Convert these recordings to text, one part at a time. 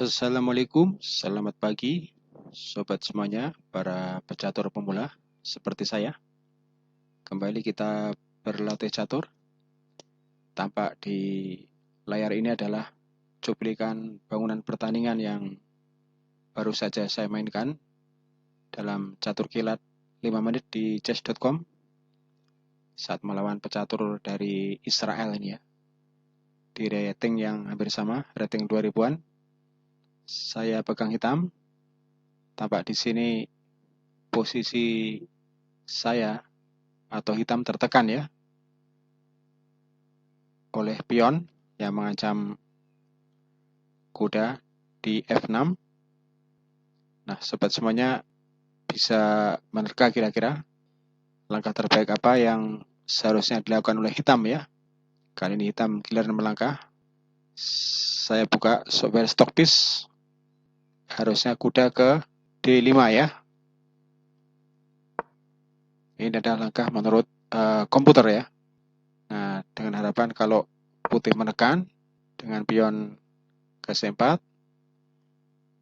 Assalamualaikum, selamat pagi, sobat semuanya, para pecatur pemula seperti saya. Kembali kita berlatih catur. Tampak di layar ini adalah cuplikan bangunan pertandingan yang baru saja saya mainkan dalam catur kilat 5 menit di chess.com saat melawan pecatur dari Israel ini ya. Di rating yang hampir sama, rating 2000-an. Saya pegang hitam. Tampak di sini posisi saya atau hitam tertekan ya oleh pion yang mengancam kuda di F6. Nah, sobat semuanya bisa menerka kira-kira langkah terbaik apa yang seharusnya dilakukan oleh hitam ya. Kali ini hitam giliran melangkah. Saya buka software Stockfish. Harusnya kuda ke D5 ya. Ini adalah langkah menurut komputer ya. Nah, dengan harapan kalau putih menekan dengan pion ke C4,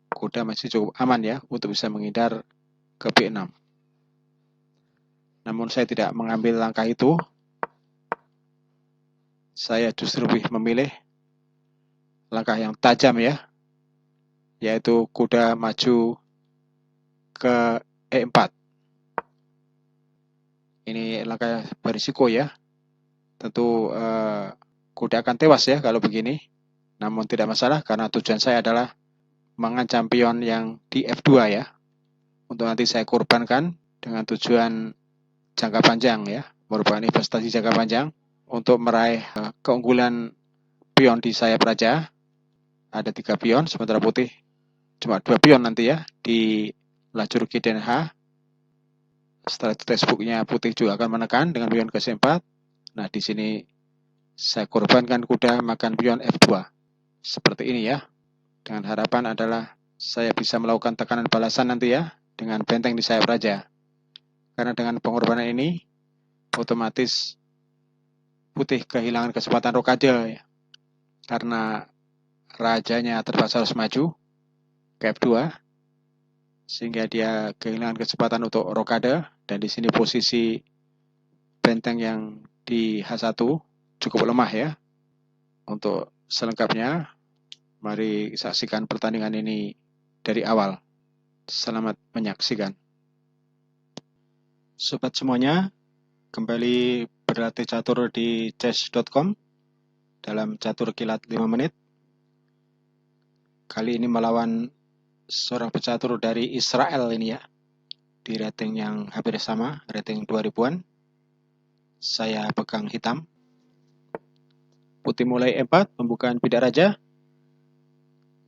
kuda masih cukup aman ya untuk bisa menghindar ke B6. Namun saya tidak mengambil langkah itu. Saya justru lebih memilih langkah yang tajam ya, yaitu kuda maju ke E4. Ini langkah berisiko ya. Tentu kuda akan tewas ya kalau begini. Namun tidak masalah karena tujuan saya adalah mengancam pion yang di F2 ya. Untuk nanti saya korbankan dengan tujuan jangka panjang ya, merupakan investasi jangka panjang untuk meraih keunggulan pion di sayap raja. Ada 3 pion, sementara putih cuma 2 pion nanti ya di lajur G dan H. Setelah itu textbooknya putih juga akan menekan dengan pion ke C4. Nah, di sini saya korbankan kuda makan pion F2. Seperti ini ya. Dengan harapan adalah saya bisa melakukan tekanan balasan nanti ya dengan benteng di sayap raja. Karena dengan pengorbanan ini otomatis putih kehilangan kesempatan rokade ya. Karena rajanya terpaksa harus maju ke F2 sehingga dia kehilangan kesempatan untuk rokade, dan di sini posisi benteng yang di H1 cukup lemah ya. Untuk selengkapnya mari saksikan pertandingan ini dari awal. Selamat menyaksikan. Sobat semuanya, kembali berlatih catur di chess.com dalam catur kilat 5 menit. Kali ini melawan seorang pecatur dari Israel ini ya, di rating yang hampir sama, rating 2000-an. Saya pegang hitam. Putih mulai E4, pembukaan bidak raja.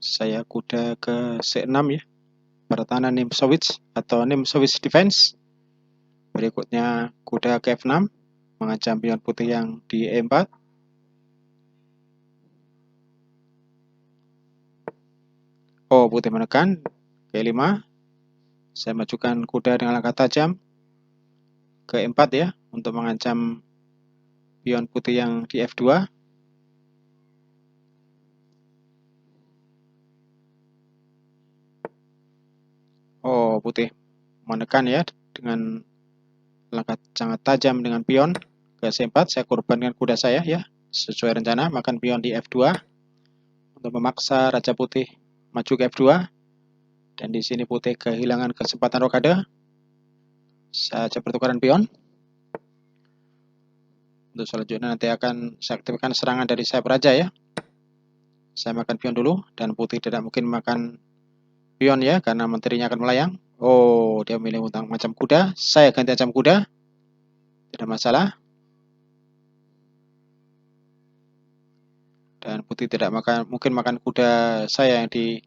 Saya kuda ke C6 ya, pertahanan Nimzowitsch atau Nimzowitsch defense. Berikutnya kuda ke F6, mengancam pion putih yang di E4. Oh, putih menekan ke E5. Saya majukan kuda dengan langkah tajam ke E4 ya, untuk mengancam pion putih yang di F2. Oh, putih menekan ya dengan langkah sangat tajam dengan pion ke C4. Saya korbankan kuda saya ya, sesuai rencana, makan pion di F2 untuk memaksa raja putih maju ke F2. Dan di sini putih kehilangan kesempatan rokade. Saya coba pertukaran pion. Untuk selanjutnya nanti akan saya aktifkan serangan dari sayap raja ya. Saya makan pion dulu, dan putih tidak mungkin makan pion ya, karena menterinya akan melayang. Oh, dia memilih untuk macam kuda. Saya ganti macam kuda. Tidak masalah. Dan putih tidak mungkin makan kuda saya yang di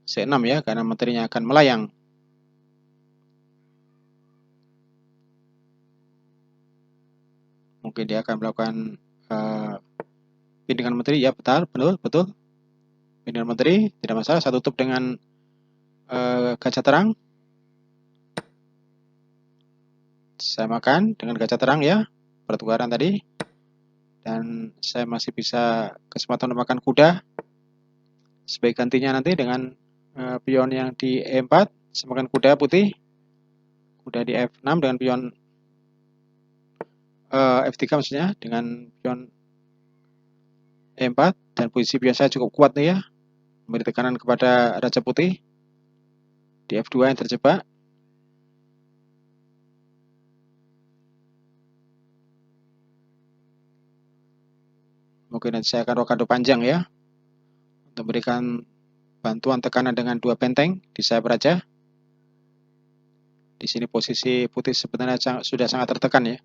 C6 ya, karena menterinya akan melayang. Mungkin dia akan melakukan pindingan menteri ya, betul. Pindingan menteri tidak masalah. Saya tutup dengan gajah terang. Saya makan dengan gajah terang ya, pertukaran tadi. Dan saya masih bisa kesempatan untuk makan kuda Sebagai gantinya nanti dengan pion yang di E4 semakan kuda putih, kuda di F6 dengan pion F3 maksudnya dengan pion E4, dan posisi pion saya cukup kuat nih ya, memberi tekanan kepada raja putih di F2 yang terjebak. Mungkin nanti saya akan rokado panjang ya, untuk memberikan bantuan tekanan dengan 2 benteng di sayap raja. Di sini posisi putih sebenarnya sudah sangat tertekan ya.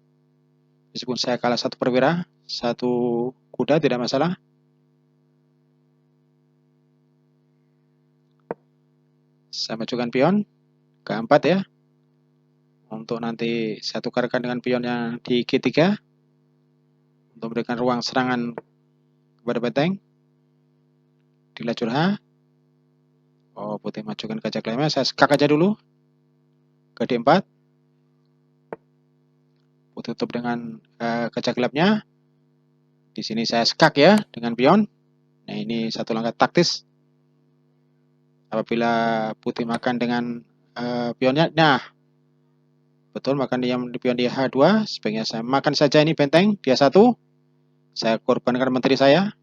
Meskipun saya kalah 1 perwira, 1 kuda tidak masalah. Saya majukan pion ke 4 ya. Untuk nanti saya tukarkan dengan pion yang di G3 untuk memberikan ruang serangan kepada benteng di lajur H. Oh, putih majukan gajah klaimnya, saya skak aja dulu ke D4. Putih tutup dengan gajah gelapnya. Di sini saya skak ya dengan pion. Nah, ini satu langkah taktis. Apabila putih makan dengan pionnya, nah betul makan yang di pion di H2, sebaiknya saya makan saja ini benteng dia 1. Saya korbankan menteri saya,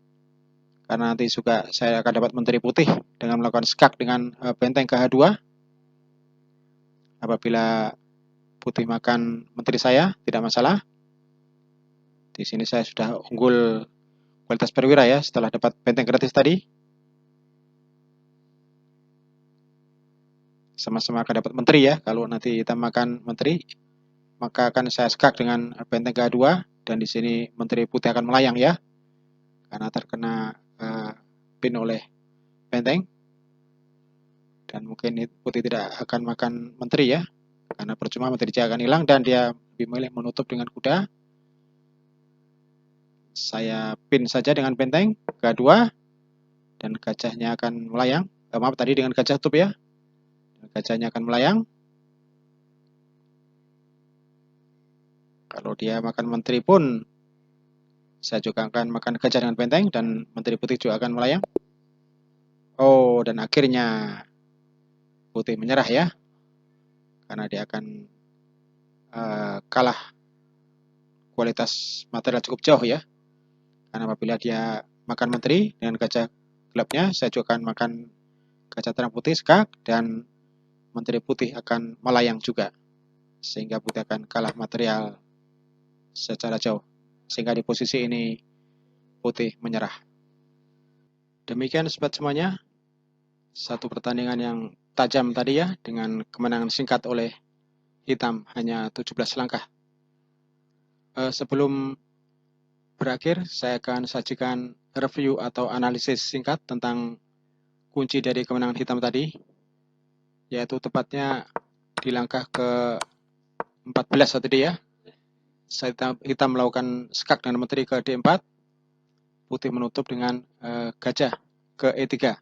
karena nanti juga saya akan dapat menteri putih dengan melakukan skak dengan benteng ke H2. Apabila putih makan menteri saya, tidak masalah. Di sini saya sudah unggul kualitas perwira ya, setelah dapat benteng gratis tadi. Sama-sama akan dapat menteri ya, kalau nanti kita makan menteri, maka akan saya skak dengan benteng ke-2, dan di sini menteri putih akan melayang ya, karena terkena pin oleh benteng. Dan mungkin putih tidak akan makan menteri ya, karena percuma menteri dia akan hilang, dan dia lebih memilih menutup dengan kuda. Saya pin saja dengan benteng ke-2, dan gajahnya akan melayang. Maaf, tadi dengan gajah tutup ya, gajahnya akan melayang. Kalau dia makan menteri pun, saya juga akan makan gajah dengan benteng, dan menteri putih juga akan melayang. Oh, dan akhirnya putih menyerah ya, karena dia akan kalah kualitas material cukup jauh ya. Karena apabila dia makan menteri dengan gajah gelapnya, saya juga akan makan gajah terang putih skak, dan menteri putih akan melayang juga, sehingga putih akan kalah material secara jauh, sehingga di posisi ini putih menyerah. Demikian sobat semuanya, satu pertandingan yang tajam tadi ya, dengan kemenangan singkat oleh hitam hanya 17 langkah. Sebelum berakhir, saya akan sajikan review atau analisis singkat tentang kunci dari kemenangan hitam tadi, yaitu tepatnya di langkah ke-14 tadi ya. Hitam melakukan skak dengan menteri ke D4, putih menutup dengan gajah ke E3.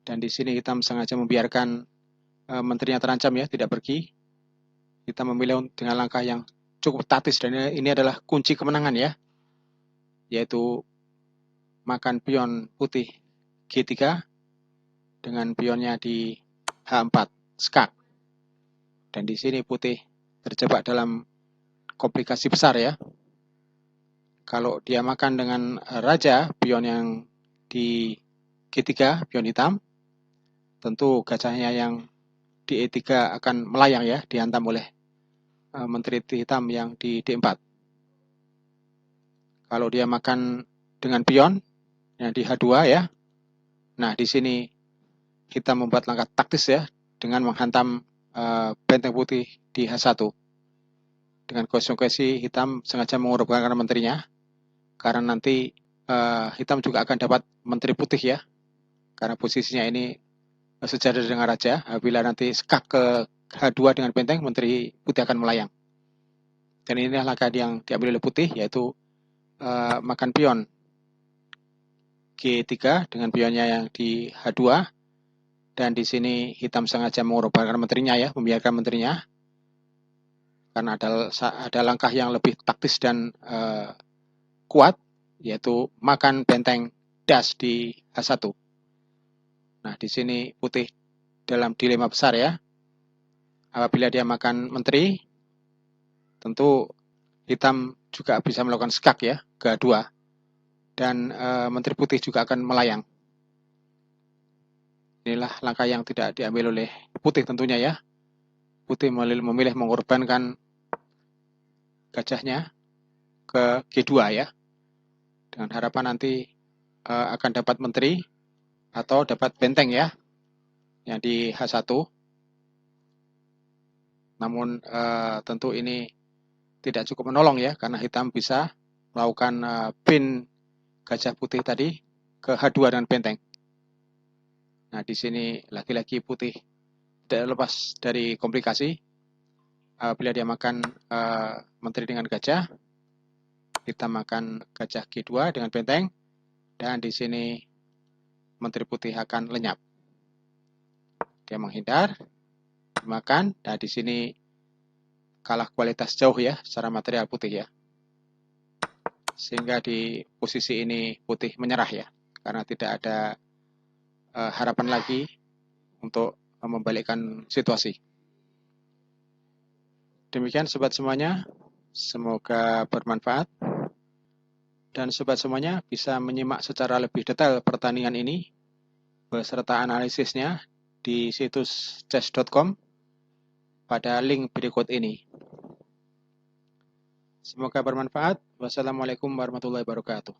Dan di sini hitam sengaja membiarkan menterinya terancam ya, tidak pergi. Hitam memilih dengan langkah yang cukup taktis, dan ini adalah kunci kemenangan ya, yaitu makan pion putih G3 dengan pionnya di H4 skak. Dan di sini putih terjebak dalam komplikasi besar ya. Kalau dia makan dengan raja pion yang di G3, pion hitam, tentu gajahnya yang di E3 akan melayang ya, dihantam oleh menteri hitam yang di D4. Kalau dia makan dengan pion yang di H2 ya, nah di sini hitam membuat langkah taktis ya, dengan menghantam benteng putih di H1. Dengan konsekuensi hitam sengaja mengorbankan menterinya, karena nanti hitam juga akan dapat menteri putih ya, karena posisinya ini sejajar dengan raja. Apabila nanti skak ke H2 dengan benteng, menteri putih akan melayang. Dan inilah langkah yang diambil oleh putih, yaitu makan pion G3 dengan pionnya yang di H2, dan di sini hitam sengaja mengorbankan menterinya ya, membiarkan menterinya, karena ada langkah yang lebih taktis dan kuat, yaitu makan benteng das di H1. Nah, di sini putih dalam dilema besar ya. Apabila dia makan menteri, tentu hitam juga bisa melakukan skak ya, ke dua. Dan menteri putih juga akan melayang. Inilah langkah yang tidak diambil oleh putih tentunya ya. Putih memilih mengorbankan gajahnya ke G2 ya. Dengan harapan nanti akan dapat menteri atau dapat benteng ya, yang di H1. Namun tentu ini tidak cukup menolong ya, karena hitam bisa melakukan pin gajah putih tadi ke H2 dengan benteng. Nah, di sini lagi-lagi putih tidak lepas dari komplikasi. Bila dia makan menteri dengan gajah, kita makan gajah G2 dengan benteng, dan di sini menteri putih akan lenyap. Dia menghindar, dimakan, dan di sini kalah kualitas jauh ya secara material putih ya. Sehingga di posisi ini putih menyerah ya, karena tidak ada harapan lagi untuk membalikkan situasi. Demikian sobat semuanya, semoga bermanfaat. Dan sobat semuanya bisa menyimak secara lebih detail pertandingan ini beserta analisisnya di situs chess.com pada link berikut ini. Semoga bermanfaat. Wassalamualaikum warahmatullahi wabarakatuh.